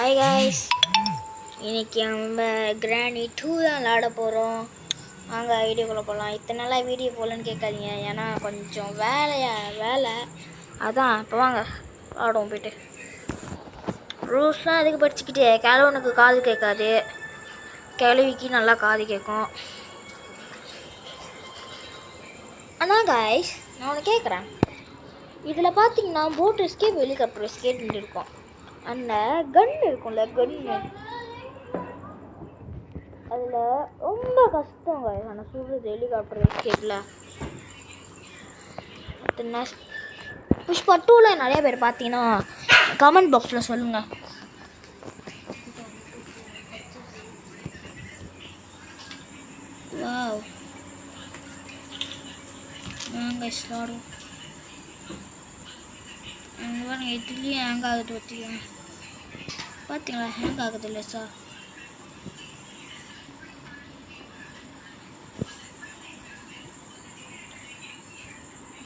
Hi guys, இன்னைக்கு நம்ம கிராணி 2 தான் விளாட போகிறோம். வாங்க வீடியோக்குள்ளே போகலாம். இத்தனை நாளாக வீடியோ போகலன்னு கேட்காதீங்க, ஏன்னா கொஞ்சம் வேலை அதான். இப்போ வாங்க விளாடுவோம். போய்ட்டு ரூல்ஸ்லாம் எதுக்கு படிச்சுக்கிட்டே, கிழவனுக்கு காது கேட்காது, கிழவிக்கு நல்லா காது கேட்கும். அதான் காய்ஸ், நான் ஒன்று கேட்குறேன். இதில் பார்த்தீங்கன்னா போட் எஸ்கேப், ஹெலிகாப்டர் எஸ்கேப்னு இருக்கும். அந்த கன் இருக்கும்ல, கன்னு அதில் ரொம்ப கஷ்டங்க. நான் சொல்கிறது ஹெலிகாப்டர் எஸ்கேப்பில். புஷ்பா 2ல் நிறைய பேர் பார்த்தீங்கன்னா கமெண்ட் பாக்ஸில் சொல்லுங்கள். வாவ், நாங்கள் ஸ்லாடும் பாருங்க, இதுலேயும் ஹேங் ஆகுது. பார்த்தீங்களா, ஹேங் ஆகுது இல்லை சார்?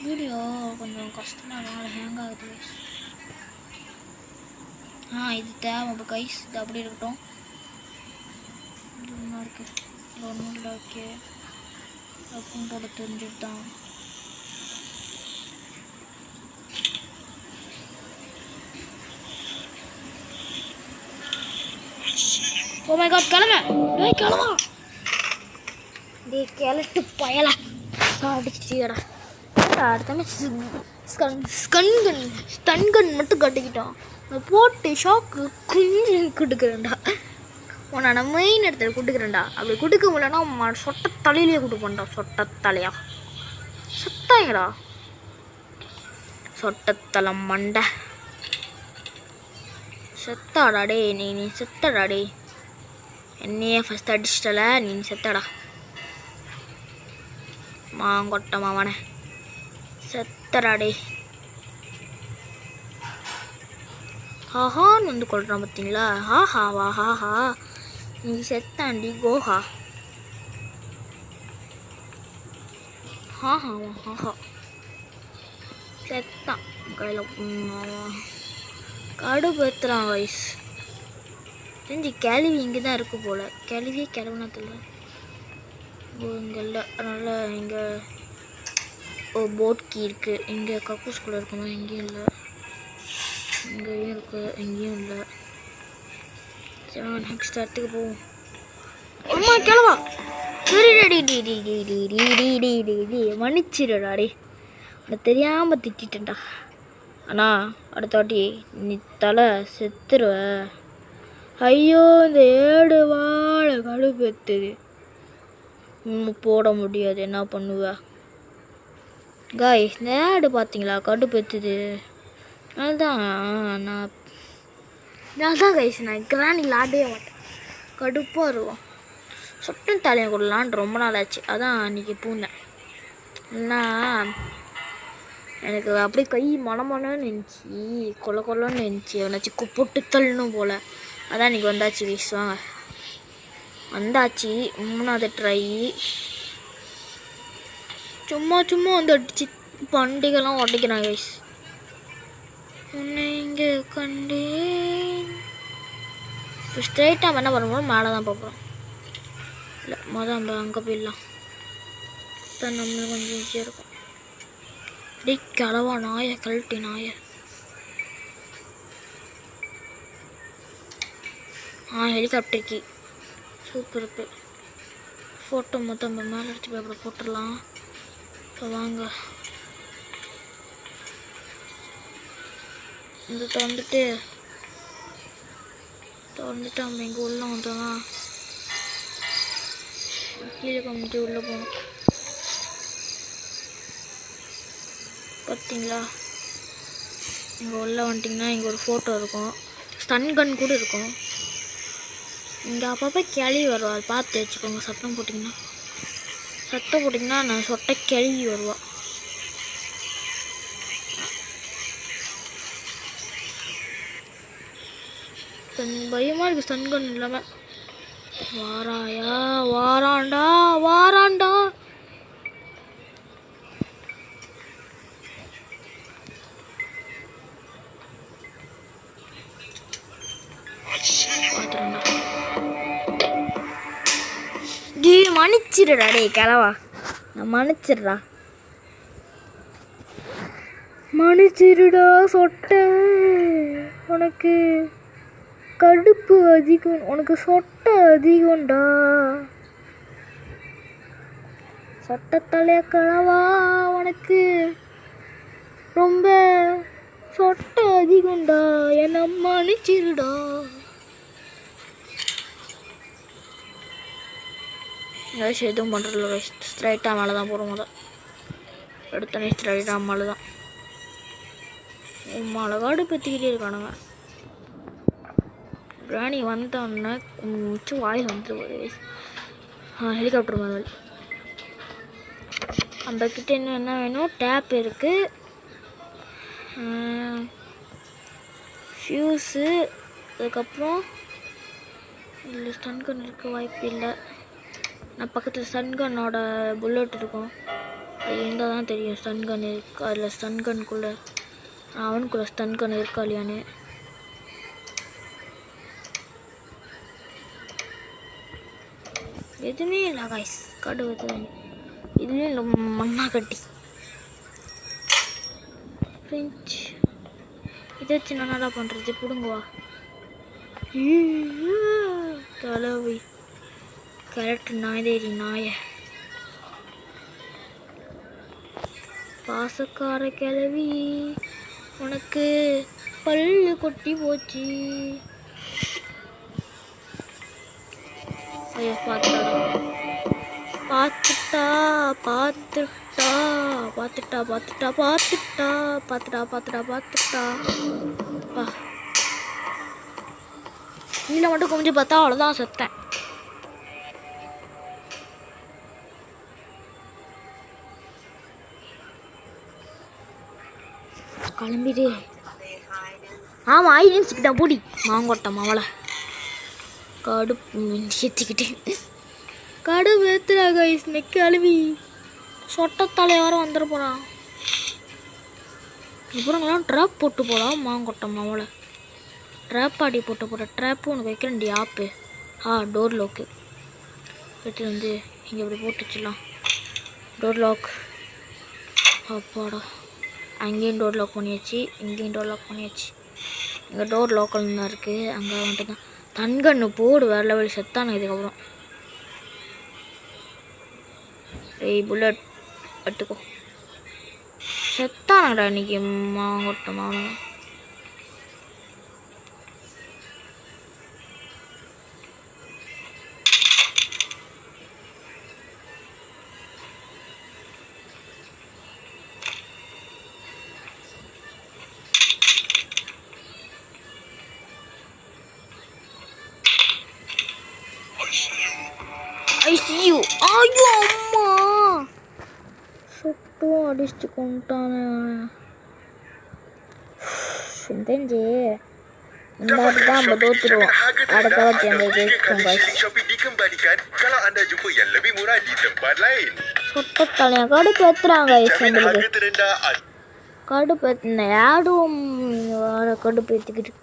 வீடியோ கொஞ்சம் கஷ்டமாக அதனால ஹேங் ஆகுது. இது தேவை கைஸ், இது அப்படி இருக்கட்டும். இது ஒன்றா இருக்குது, இது ஒன்றும் இல்லை. ஓகே, அப்படின்னு போட தெரிஞ்சுட்டு தான். ஓ மை காட், கிளம்ப டே கிளட்டு பயல அடிச்சிட்டியடா. அடுத்த ஸ்டன் கன் மட்டும் கட்டிக்கிட்டான். போட்டு ஷாக்கு குஞ்சு கொடுக்குறேன்டா. உன்னை மெயின் இடத்துல கொடுக்குறேன்டா. அப்படி கொடுக்க முடியலன்னா சொட்ட தலையிலேயே கொடுப்பேன்டா. சொட்ட தலையா சத்தாங்கடா, சொட்டத்தலை மண்டை செத்தாடா. டே நீ செத்தடா. டே என்னையே ஃபஸ்ட் அடிச்சிட்டல, நீ செத்தடா. மாங்கொட்டை மாவனே செத்தடா. டே ஹாஹான்னு வந்து கொள்றான் பார்த்தீங்களா? ஹாஹாவா ஹாஹா, நீ செத்தாண்டி கோஹா. ஹாஹாவா ஹாஹா, செத்தான். கையில் கடுப்பேற்றுறான் வயசு தெரிஞ்சு. கேள்வி இங்கே தான் இருக்குது போல். கேள்வியே கிளவுனா தெரியல. இங்கே இல்லை, அதனால் இங்கே போட் கீ இருக்குது. இங்கே கக்கூஸ் கூட இருக்குமா? எங்கேயும் இல்லை. இங்கேயும் இருக்குது, எங்கேயும் இல்லை. சரி, நெக்ஸ்ட் இடத்துக்கு போவோம். அம்மா கிளவா, மன்னிச்சிடுடா. டே நான் தெரியாமல் திட்டேன்டா. ஆனால் அடுத்த வாட்டி நீ தலை செத்துருவ. ஐயோ, இந்த ஏடு வாழை கடுப்பேத்துது. போட முடியாது, என்ன பண்ணுவ காய்ஸ்? இந்த ஏடு பார்த்தீங்களா, கடுப்பேத்துது. அதுதான் நான் கைஸ், நான் கிராணியில் ஆடவே மாட்டேன். கடுப்பாக இருக்கும். சொட்டன் தலையை கொடுலான்னு ரொம்ப நாள் ஆச்சு. அதான் அன்றைக்கி பூந்தேன். இல்லைன்னா எனக்கு அப்படியே கை மனமனன்னு இருந்துச்சு, கொல்லன்னு இருந்துச்சு. என்னாச்சு போட்டு தள்ளணும் போல். அதான் இன்றைக்கி வந்தாச்சு கைஸ். வாங்க, வந்தாச்சு. 3வது ட்ரை. சும்மா வந்து அடிச்சு பண்டிகைலாம் உடைக்கிறான் கைஸ். உன்னை இங்கே கண்டேன். இப்போ ஸ்ட்ரெயிட்டாக என்ன பண்ணுவோம், மேலே தான் பார்ப்போம். இல்லை நம்ம அங்கே போயிடலாம். இப்போ நம்மளுக்கு கொஞ்சம் ஈஸியாக இருக்கும். டே கிளவா நாய, கழட்டி நாய. ஹெலிகாப்டருக்கு சூப்பர் இருக்கு. ஃபோட்டோ மொத்தம் நம்ம மேலே எடுத்து போய் அப்புறம் போட்டுடலாம். இப்போ வாங்க, இந்த திறந்துட்டு நம்ம இங்கே உள்ளே வந்தோம்னா கீழே கொஞ்சம் உள்ளே போகணும். பார்த்தீங்களா, இங்கே உள்ளே வந்துட்டிங்கன்னா இங்கே ஒரு ஃபோட்டோ இருக்கும். ஸ்டன் கன் கூட இருக்கும். இங்கே அப்பப்போ கிளவி வருவா, அதை பார்த்து வச்சுக்கோங்க. சத்தம் போட்டிங்கன்னா நான் சொட்ட கிளவி வருவா. பயமாக இருக்குது ஸ்டன் கன் இல்லாமல். வாராண்டா. பார்த்துருண்டா டீ மன்னிச்சிடுடா டே கிளவா நான் மன்னிச்சிடுறா மன்னிச்சிடுடா சொட்டை உனக்கு கடுப்பு அதிகம் உனக்கு சொட்டை அதிகம்டா சொட்டத்தலைய கிளவா உனக்கு ரொம்ப சொட்டை அதிகம்டா என்ன மன்னிச்சிருடா கைஸ் எதுவும் பண்ணுறதில்ல கைஸ் ஸ்ட்ரைட்டாக மேலே தான் போகிற முதல் எடுத்தோடனே ஸ்ட்ரைட்டாக மேலே தான் மழைகாடு பற்றிக்கிட்டே இருக்கானுங்க ராணி வந்தோடனே மிச்சு வாயில் வந்துட்டு போகுது ஹெலிகாப்டர் மாதிரி அந்த கிட்ட இன்னும் என்ன வேணும் டேப் இருக்குது ஃபியூஸு அதுக்கப்புறம் இல்லை ஸ்டன் கன் இருக்க வாய்ப்பு இல்லை நான் பக்கத்தில் ஸ்டன் கன்னோட புல்லட் இருக்கும் அது இருந்தால் தான் தெரியும் ஸ்டன் கன் இருக்கு அதில் ஸ்டன் கன்குள்ளே அவனுக்குள்ளே ஸ்டன் கன் இருக்கா இல்லையான்னு எதுவுமே இல்லை காய்ஸ் காடு வைத்தது இதுலேயும் இல்லை மண்ணா கட்டி ஃப்ரெஞ்ச் இதை வச்சு நான் நல்லா பண்ணுறது பிடுங்குவா தலைவி கரெக்ட் நாய்தேரி நாய பாசக்கார கிளவி உனக்கு பல்லு கொட்டி போச்சு ஐயோ பார்த்துட்டா பார்த்துட்டா பார்த்துட்டா பார்த்துட்டா பார்த்துட்டா பார்த்துட்டா பார்த்துட்டா பார்த்துட்டா பா கீழே மட்டும் கொஞ்சம் பார்த்தா அவ்வளோதான் செத்தேன் கிளம்பிடு ஆமாம் ஐடென்சிக்கிட்ட பூடி மாங்கொட்டை மாவளை காடு ஏற்றிக்கிட்டு காடு வேத்துறா கைஸ் நெக்கு அழுவி சொட்டத்தாலே யாரும் வந்துட போகிறான் அப்புறங்களாம் ட்ராப் போட்டு போகலாம் மாங்கொட்டை மாவளை ட்ராப் ஆடி போட்டு போகிற ட்ராப்பு உனக்கு வைக்கிறேன்டி ஆப்பு டோர் லாக்கு எடுத்து வந்து இங்கே இப்படி போட்டு வச்சிடலாம் டோர் லாக் அப்பாடா அங்கேயும் டோர் லாக் பண்ணியாச்சு இங்கேயும் டோர் லாக் பண்ணியாச்சு இங்கே டோர் லாக்கில் தான் இருக்குது அங்கே வந்துட்டு தான் தன்கண்ணு போடு வேறு லெவல் செத்தானு இதுக்கப்புறம் ஏய் புல்லட் எடுத்துக்கோ செத்தானடா இன்னைக்கு மாங்கொட்டை மாவளை ஐயோ ஐயோ அம்மா சுட்டும் அடிச்சுட்டு கொண்டானே தெரிஞ்சு இந்த வாட்டி தான் நம்ம தோத்துருவோம் அடுத்த வாட்டி அந்த ஜெயிக்கும் சுட்ட தலையா கடுப்பு ஏற்றுறாங்க கடுப்பு ஏற்றுன யாரும் வர கடுப்பு ஏற்றிக்கிட்டு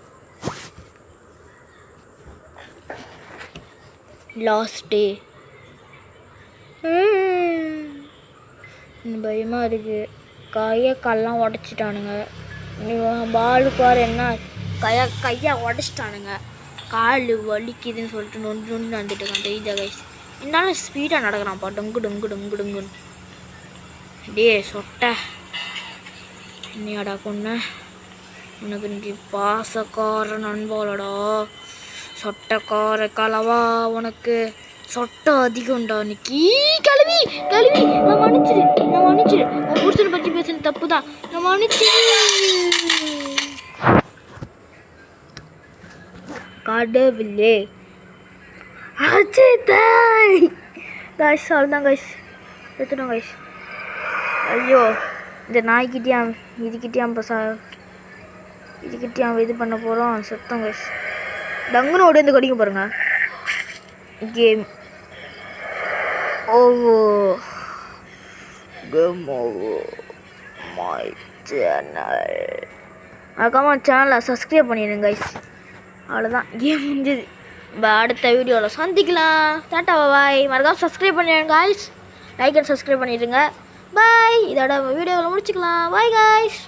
லாஸ்ட் டே பயமாக இருக்குது கையெல்லாம் உடச்சிட்டானுங்க பாலுக்கு வர என்ன கையை உடச்சிட்டானுங்க கால் வலிக்குதுன்னு சொல்லிட்டு நொண்டு நொண்டு நடந்துட்டு இருக்கான் தெரியுதா கைஸ் என்னாலும் ஸ்பீடாக நடக்கிறான்ப்பா டொங்கு டொங்கு டொங்கு டொங்குன்னு டே சொட்ட என்னையாடா பொண்ணு உனக்கு இன்னைக்கு பாசக்கார நண்பாளடா சொட்டக்கார கலவா உனக்கு சொட்டை அதிகம்டா இன்னைக்கு கிளவி கிளவி நான் மன்னிச்சிடு நான் புருஷனை பற்றி பேசுன தப்பு தான் நான் மன்னிச்சிடு கடவுளே அஜித்தாய் கைஸ் அவ்வளோதான் கைஸ் எடுத்துட்டோம் கைஸ் ஐயோ இந்த நாய்கிட்டேயும் இதுக்கிட்டேயும் இது பண்ண போகிறோம் சுத்தம் கைஸ் டங்குன்னு ஓடி வந்து கடிக்க பாருங்க game over game over my channel மறக்காம சேனலை சப்ஸ்கிரைப் பண்ணிடுங்க கைஸ் அவ்வளோதான் கேம் முடிஞ்சது அடுத்த வீடியோவில் சந்திக்கலாம். டாட்டா பாய். மறக்காம சப்ஸ்கிரைப் பண்ணிடுங்க காய்ஸ். லைக் அண்ட் சப்ஸ்கிரைப் பண்ணிடுங்க. பாய். இதோட வீடியோவில் முடிச்சுக்கலாம். Bye guys.